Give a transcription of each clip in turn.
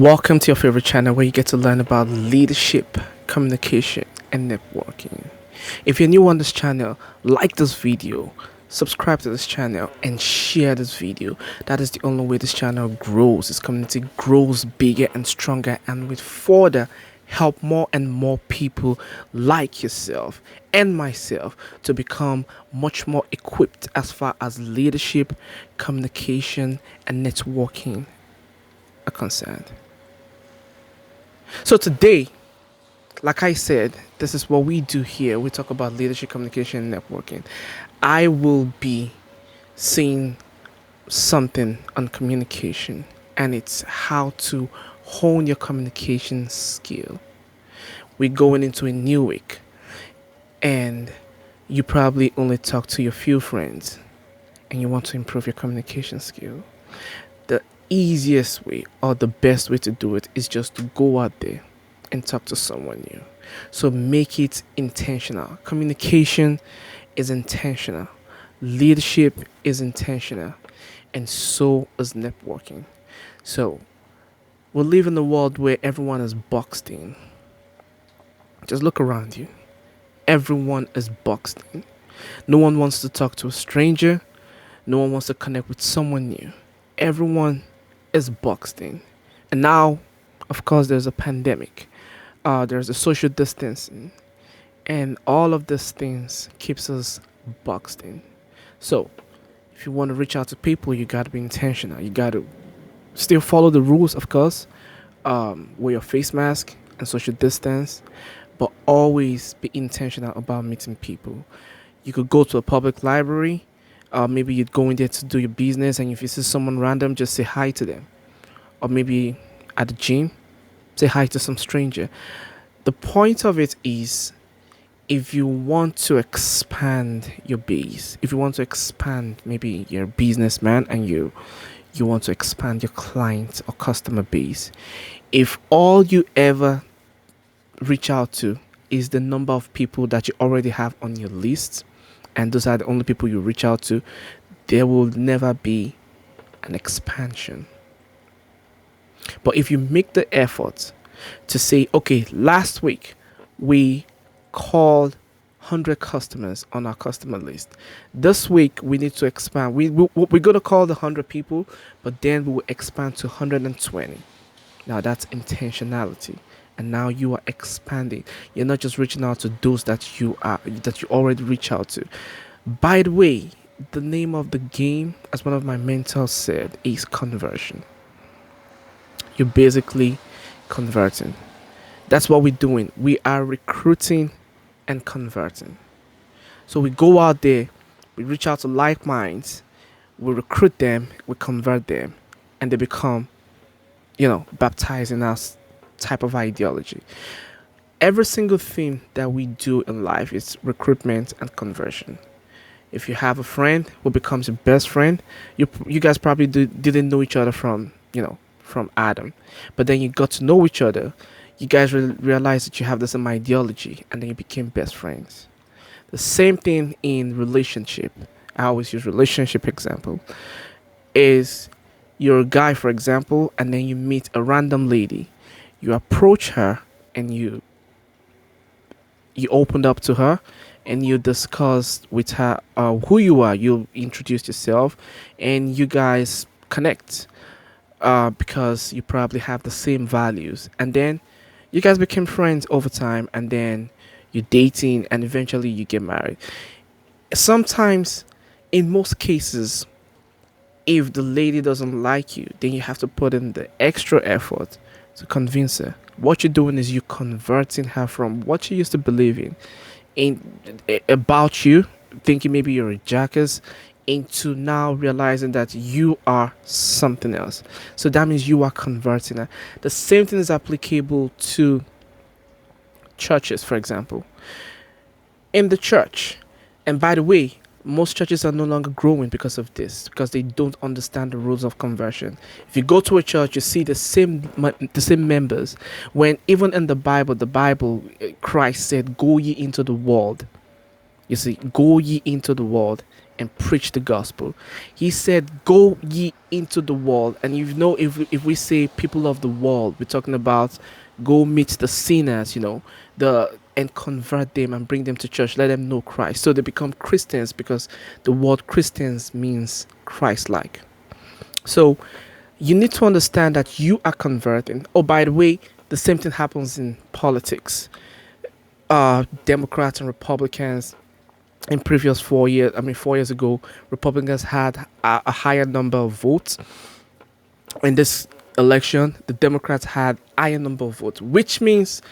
Welcome to your favorite channel where you get to learn about leadership, communication, and networking. If you're new on this channel, like this video, subscribe to this channel, and share this video. That is the only way this channel grows. This community grows bigger and stronger, and will further help more and more people like yourself and myself to become much more equipped as far as leadership, communication, and networking are concerned. So today, like I said, this is what we do here. We talk about leadership, communication, and networking. I will be saying something on communication, and it's how to hone your communication skill. We're going into a new week, and you probably only talk to your few friends, and you want to improve your communication skill. The easiest way or the best way to do it is just to go out there and talk to someone new. So make it intentional. Communication is intentional. Leadership is intentional. And so is networking. So we live in a world where everyone is boxed in. Just look around you. Everyone is boxed in. No one wants to talk to a stranger. No one wants to connect with someone new. Everyone is boxed in. And now, of course, there's a pandemic. There's a social distancing. And all of these things keeps us boxed in. So, if you want to reach out to people, you got to be intentional. You got to still follow the rules, of course. Wear your face mask and social distance. But always be intentional about meeting people. You could go to a public library. Maybe you'd go in there to do your business, and if you see someone random, just say hi to them. Or maybe at the gym, say hi to some stranger. The point of it is, if you want to expand your base, if you want to expand, maybe you're a businessman and you want to expand your client or customer base, if all you ever reach out to is the number of people that you already have on your list, and those are the only people you reach out to, there will never be an expansion. But if you make the effort to say, okay, last week we called 100 customers on our customer list. This week we need to expand. We're going to call the 100 people, but then we will expand to 120. Now that's intentionality. And now you are expanding. You're not just reaching out to those that you already reach out to. By the way, the name of the game, as one of my mentors said, is conversion. You're basically converting. That's what we're doing. We are recruiting and converting. So we go out there, we reach out to like minds, we recruit them, we convert them, and they become, baptized in us type of ideology. Every single thing that we do in life is recruitment and conversion. If you have a friend who becomes your best friend, you guys probably didn't know each other from Adam, but then you got to know each other. You guys realized that you have the same ideology, and then you became best friends. The same thing in relationship. I always use relationship example. Is you're a guy, for example, and then you meet a random lady. You approach her and you opened up to her and you discuss with her who you are. You introduce yourself and you guys connect because you probably have the same values. And then you guys became friends over time, and then you're dating, and eventually you get married. Sometimes, in most cases, if the lady doesn't like you, then you have to put in the extra effort to convince her. What you're doing is you're converting her from what she used to believe about you, thinking maybe you're a jackass, into now realizing that you are something else. So that means you are converting her. The same thing is applicable to churches, for example. In the church, and by the way, most churches are no longer growing because of this, because they don't understand the rules of conversion. If you go to a church, you see the same members, when even in the Bible, Christ said, "Go ye into the world." You see, "Go ye into the world and preach the gospel. He said, "Go ye into the world." And if we say people of the world, we're talking about go meet the sinners, the and convert them and bring them to church. Let them know Christ, so they become Christians, because the word Christians means Christ-like. So you need to understand that you are converting. Oh, by the way, the same thing happens in politics. Democrats and Republicans in previous 4 years, 4 years ago, Republicans had a higher number of votes. In this election, the Democrats had higher number of votes, which means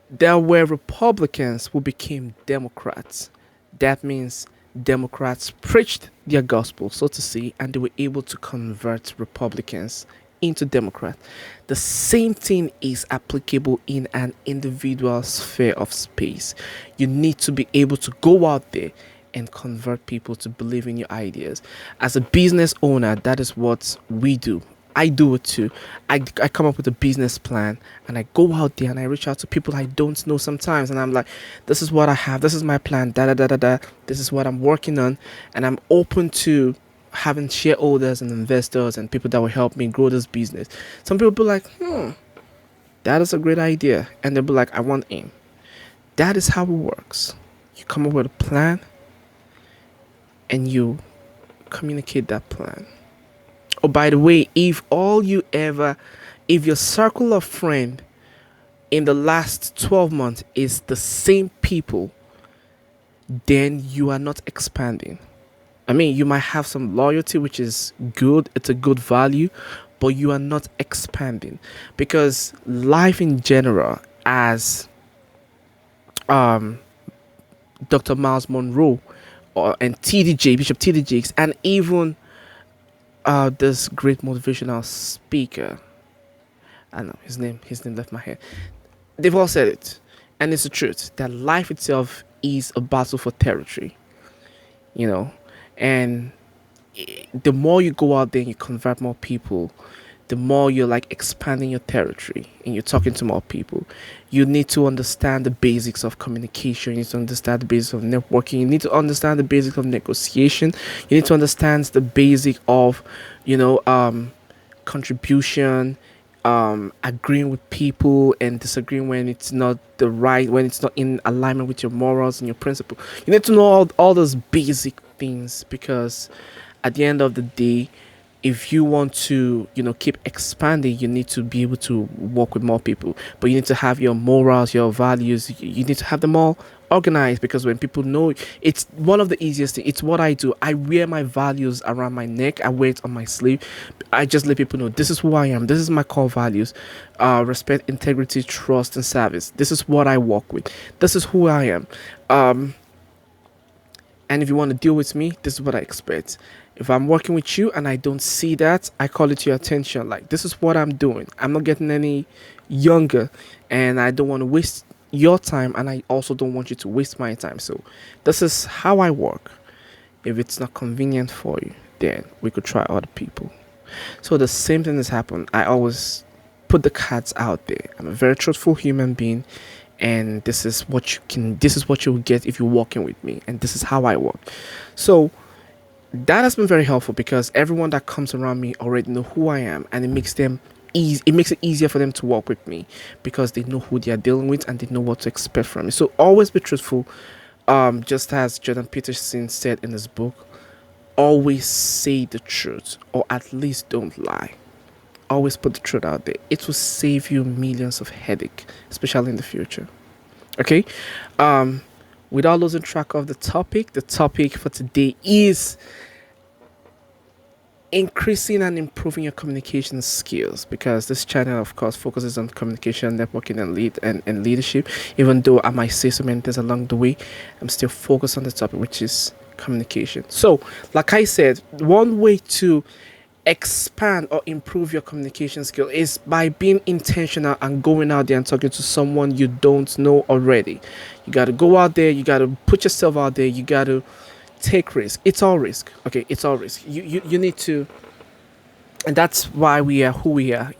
there were Republicans who became Democrats. That means Democrats preached their gospel, so to say, and they were able to convert Republicans into Democrats. The same thing is applicable in an individual sphere of space. You need to be able to go out there and convert people to believe in your ideas. As a business owner, that is what we do. I do it too. I come up with a business plan and I go out there and I reach out to people I don't know sometimes, and I'm like, this is what I have, this is my plan, da da da da da, this is what I'm working on, and I'm open to having shareholders and investors and people that will help me grow this business. Some people be like, that is a great idea, and they'll be like, I want in. That is how it works. You come up with a plan and you communicate that plan. Oh, by the way, if your circle of friends in the last 12 months is the same people, then you are not expanding. You might have some loyalty, which is good. It's a good value, but you are not expanding, because life in general, as Dr. Miles Monroe and TDJ, Bishop TD Jakes, and even this great motivational speaker, I know his name left my head. They've all said it, and it's the truth that life itself is a battle for territory. And the more you go out there and you convert more people, the more you're like expanding your territory and you're talking to more people. You need to understand the basics of communication. You need to understand the basics of networking. You need to understand the basics of negotiation. You need to understand the basic of, contribution, agreeing with people and disagreeing when it's not when it's not in alignment with your morals and your principle. You need to know all those basic things, because at the end of the day, if you want to, keep expanding, you need to be able to work with more people. But you need to have your morals, your values. You need to have them all organized, because when people know, it's one of the easiest things. It's what I do. I wear my values around my neck. I wear it on my sleeve. I just let people know, this is who I am. This is my core values: respect, integrity, trust, and service. This is what I work with. This is who I am. And if you want to deal with me, this is what I expect. If I'm working with you and I don't see that, I call it to your attention. Like, this is what I'm doing. I'm not getting any younger, and I don't want to waste your time, and I also don't want you to waste my time. So this is how I work. If it's not convenient for you, then we could try other people. So the same thing has happened. I always put the cards out there. I'm a very truthful human being, and this is what you will get if you're working with me, and this is how I work. So that has been very helpful, because everyone that comes around me already know who I am, and it makes it easier for them to work with me, because they know who they are dealing with and they know what to expect from me. So always be truthful. Just as Jordan Peterson said in his book, always say the truth, or at least don't lie. Always put the truth out there. It will save you millions of headache, especially in the future. Okay. Without losing track of the topic for today is increasing and improving your communication skills, because this channel, of course, focuses on communication, networking, and leadership. Even though I might say so many things along the way, I'm still focused on the topic, which is communication. So, like I said, one way to expand or improve your communication skill is by being intentional and going out there and talking to someone you don't know already. You got to go out there, you got to put yourself out there, you got to take risk. It's all risk. Okay, it's all risk. You need to, and that's why we are who we are,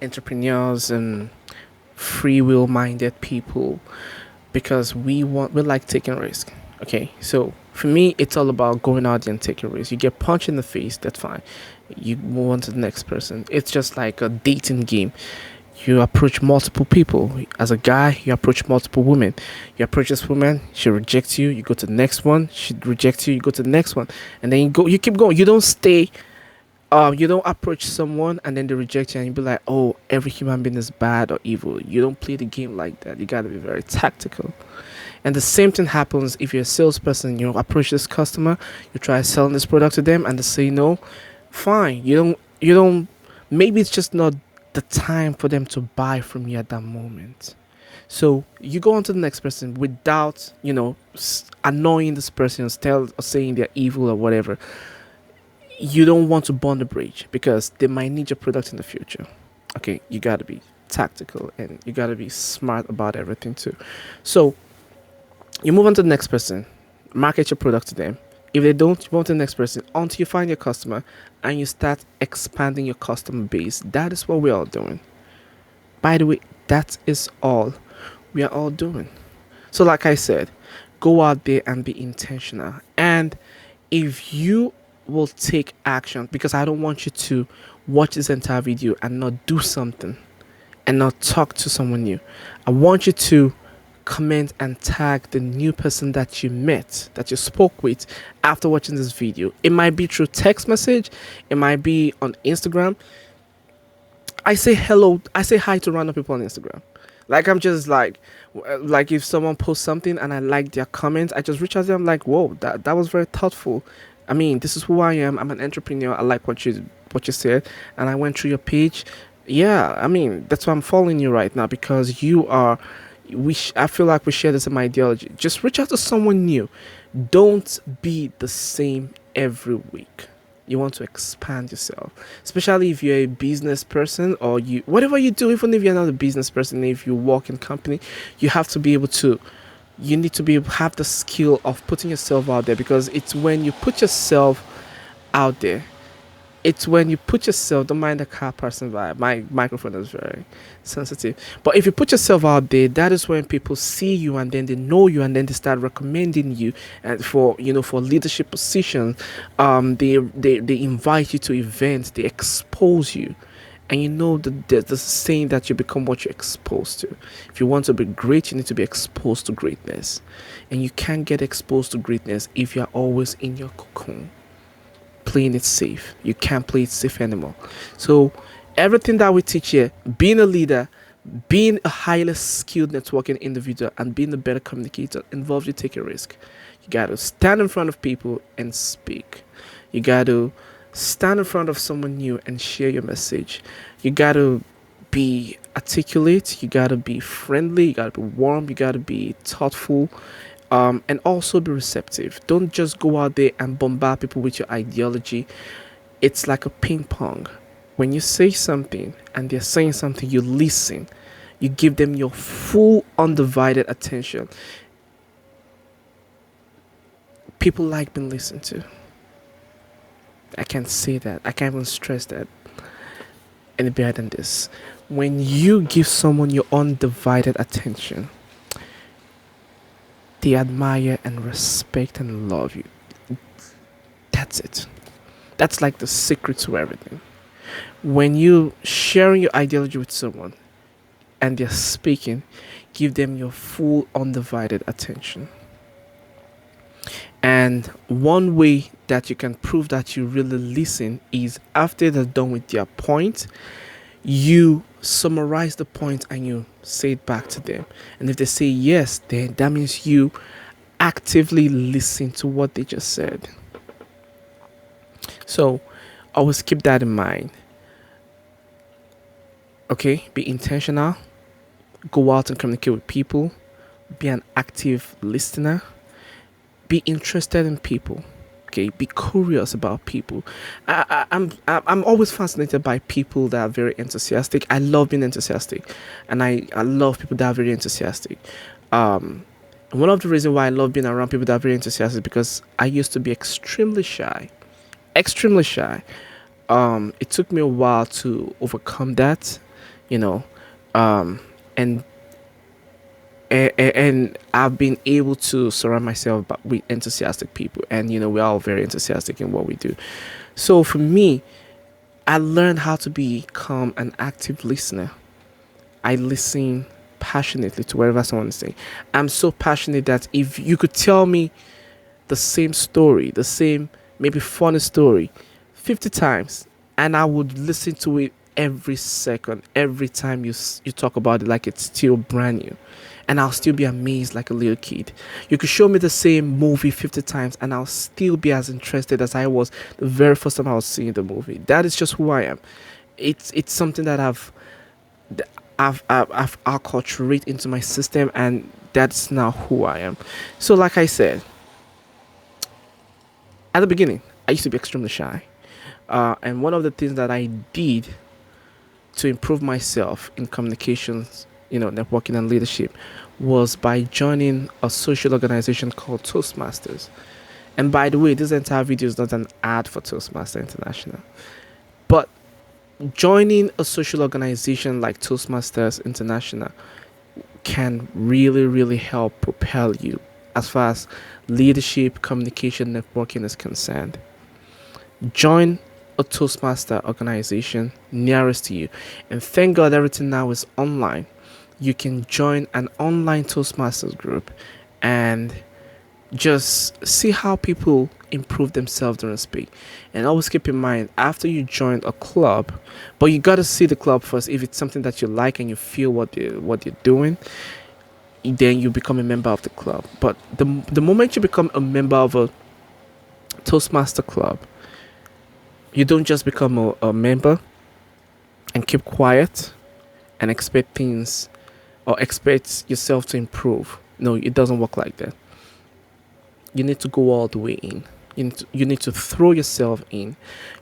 entrepreneurs and free will minded people, because we like taking risk. Okay, so For me, it's all about going out there and taking risks. You get punched in the face, that's fine. You move on to the next person. It's just like a dating game. You approach multiple people. As a guy, you approach multiple women. You approach this woman, she rejects you. You go to the next one, she rejects you. You go to the next one, and then you keep going. You don't stay. You don't approach someone and then they reject you and you be like, oh, every human being is bad or evil. You don't play the game like that. You gotta be very tactical. And the same thing happens if you're a salesperson. You approach this customer, you try selling this product to them, and they say no. Fine. You don't. Maybe it's just not the time for them to buy from you at that moment. So you go on to the next person without, annoying this person or saying they're evil or whatever. You don't want to burn the bridge because they might need your product in the future. Okay, you got to be tactical and you got to be smart about everything too. So you move on to the next person, market your product to them. If they don't, you move on to the next person until you find your customer and you start expanding your customer base. That is what we're all doing. By the way, that is all we are all doing. So like I said, go out there and be intentional. And if you will take action, because I don't want you to watch this entire video and not do something and not talk to someone new. I want you to comment and tag the new person that you met, that you spoke with after watching this video. It might be through text message, it might be on Instagram. I say hi to random people on Instagram. Like I'm just like if someone posts something and I like their comments, I just reach out to them like, whoa, that was very thoughtful. I mean, this is who I am. I'm an entrepreneur. I like what you said, and I went through your page. Yeah, I mean, that's why I'm following you right now because you are. I feel like we share the same ideology. Just reach out to someone new. Don't be the same every week. You want to expand yourself, especially if you're a business person or whatever you do. Even if you're not a business person, if you work in company, you have to be able to. You need to have the skill of putting yourself out there because it's when you put yourself out there. It's when you put yourself, don't mind the car passing by. My microphone is very sensitive. But if you put yourself out there, that is when people see you and then they know you and then they start recommending you and for leadership positions. They invite you to events, they expose you. And there's a saying that you become what you're exposed to. If you want to be great, you need to be exposed to greatness. And you can't get exposed to greatness if you're always in your cocoon, playing it safe. You can't play it safe anymore. So everything that we teach here, being a leader, being a highly skilled networking individual, and being a better communicator involves you taking a risk. You got to stand in front of people and speak. You got to stand in front of someone new and share your message. You got to be articulate. You got to be friendly. You got to be warm. You got to be thoughtful. And also be receptive. Don't just go out there and bombard people with your ideology. It's like a ping pong. When you say something and they're saying something, you listen. You give them your full undivided attention. People like being listened to. I can't say that. I can't even stress that any better than this. When you give someone your undivided attention, they admire and respect and love you. That's it. That's like the secret to everything. When you sharing your ideology with someone and they're speaking, give them your full undivided attention. And one way that you can prove that you really listen is after they're done with their point, you summarize the point and you say it back to them. And if they say yes, then that means you actively listen to what they just said. So always keep that in mind. Okay, be intentional. Go out and communicate with people. Be an active listener. Be interested in people. Okay, be curious about people. I'm always fascinated by people that are very enthusiastic. I love being enthusiastic, and I love people that are very enthusiastic. One of the reasons why I love being around people that are very enthusiastic because I used to be extremely shy. It took me a while to overcome that, and and I've been able to surround myself with enthusiastic people, and we're all very enthusiastic in what we do. So for me, I learned how to become an active listener. I listen passionately to whatever someone is saying. I'm so passionate that if you could tell me the same story, the same maybe funny story 50 times, and I would listen to it every second, every time you talk about it like it's still brand new. And I'll still be amazed like a little kid. You could show me the same movie 50 times and I'll still be as interested as I was the very first time I was seeing the movie. That is just who I am. It's something that I've acculturate into my system, and that's now who I am. So like I said, at the beginning, I used to be extremely shy. And one of the things that I did to improve myself in communications, networking and leadership, was by joining a social organization called Toastmasters. And by the way, this entire video is not an ad for Toastmaster International. But joining a social organization like Toastmasters International can really, really help propel you as far as leadership, communication, networking is concerned. Join a Toastmaster organization nearest to you. And thank God everything now is online. You can join an online Toastmasters group and just see how people improve themselves during speak. And always keep in mind, after you join a club, but you got to see the club first. If it's something that you like and you feel what you're doing, then you become a member of the club. But the moment you become a member of a Toastmaster club, you don't just become a member and keep quiet and expect things or expect yourself to improve. No, it doesn't work like that. You need to go all the way in. You need to throw yourself in.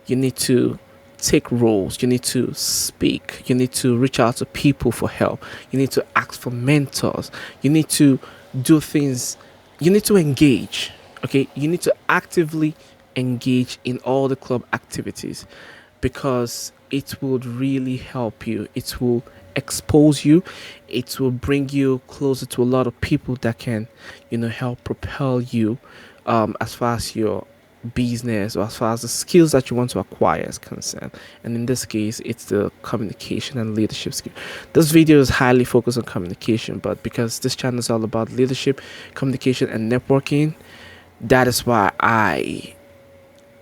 You need to take roles. You need to speak. You need to reach out to people for help. You need to ask for mentors. You need to do things. You need to engage. Okay, you need to actively engage in all the club activities, because it would really help you. It will expose you. It will bring you closer to a lot of people that can, help propel you as far as your business or as far as the skills that you want to acquire is concerned. And in this case, it's the communication and leadership skill. This video is highly focused on communication, but because this channel is all about leadership, communication, and networking, that is why I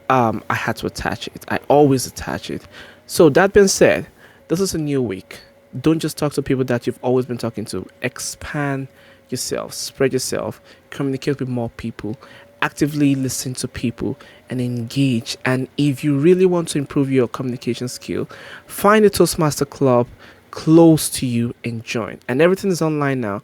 had to attach it. I always attach it. So that being said, this is a new week. Don't just talk to people that you've always been talking to. Expand yourself, spread yourself, communicate with more people, actively listen to people, and engage. And if you really want to improve your communication skill, find a Toastmaster club close to you and join. And everything is online now.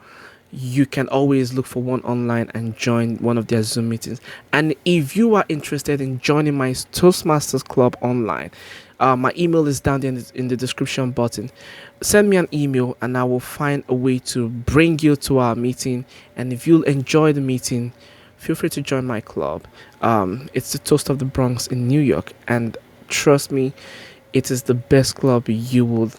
You can always look for one online and join one of their Zoom meetings. And if you are interested in joining my Toastmasters club online, my email is down there in the description button. Send me an email and I will find a way to bring you to our meeting. And if you enjoy the meeting, feel free to join my club. It's the Toast of the Bronx in New York, and trust me, it is the best club you would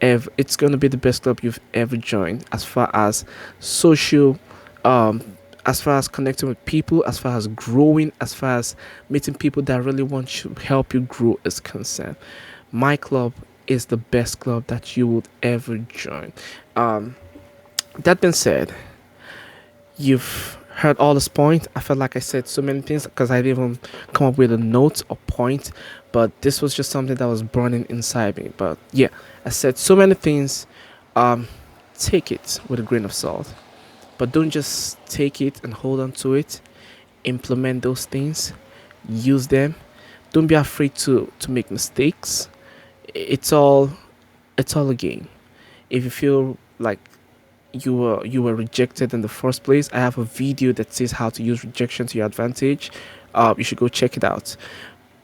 ever. It's going to be the best club you've ever joined as far as social, as far as connecting with people, as far as growing, as far as meeting people that really want to help you grow is concerned. My club is the best club that you would ever join. That being said, you've heard all this point. I felt like I said so many things because I didn't even come up with a note or point, but this was just something that was burning inside me. But yeah, I said so many things. Take it with a grain of salt, but don't just take it and hold on to it. Implement those things, use them. Don't be afraid to make mistakes. It's all a game. If you feel like you were rejected in the first place, I have a video that says how to use rejection to your advantage. You should go check it out.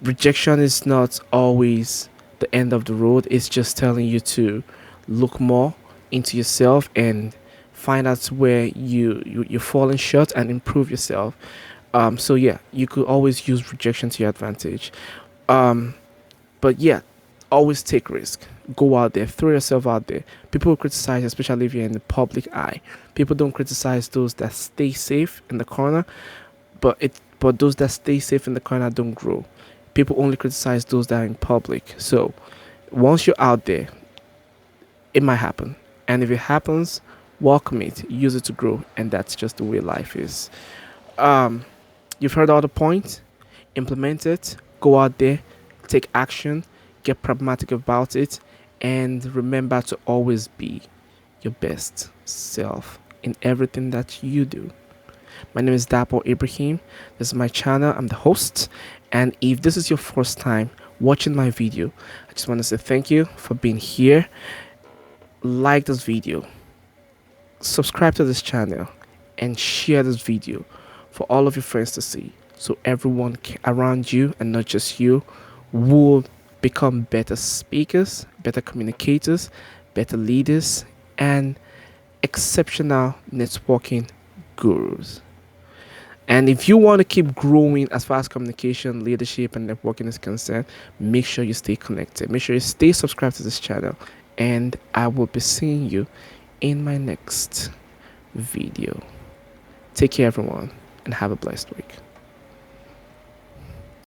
Rejection is not always the end of the road. It's just telling you to look more into yourself and find out where you're falling short and improve yourself. So yeah, you could always use rejection to your advantage. But yeah, always take risk. Go out there, throw yourself out there. People will criticize, especially if you're in the public eye. People don't criticize those that stay safe in the corner, but those that stay safe in the corner don't grow. People only criticize those that are in public. So once you're out there, it might happen. And if it happens, welcome it, use it to grow, and that's just the way life is. Um, you've heard all the points. Implement it. Go out there, take action, get pragmatic about it, and remember to always be your best self in everything that you do. My name is Dapo Ibrahim. This is my channel. I'm the host. And if this is your first time watching my video, I just want to say thank you for being here. Like this video, subscribe to this channel, and share this video for all of your friends to see, so everyone around you, and not just you, will become better speakers, better communicators, better leaders, and exceptional networking gurus. And if you want to keep growing as far as communication, leadership, and networking is concerned, make sure you stay connected. Make sure you stay subscribed to this channel. And I will be seeing you in my next video. Take care, everyone, and have a blessed week.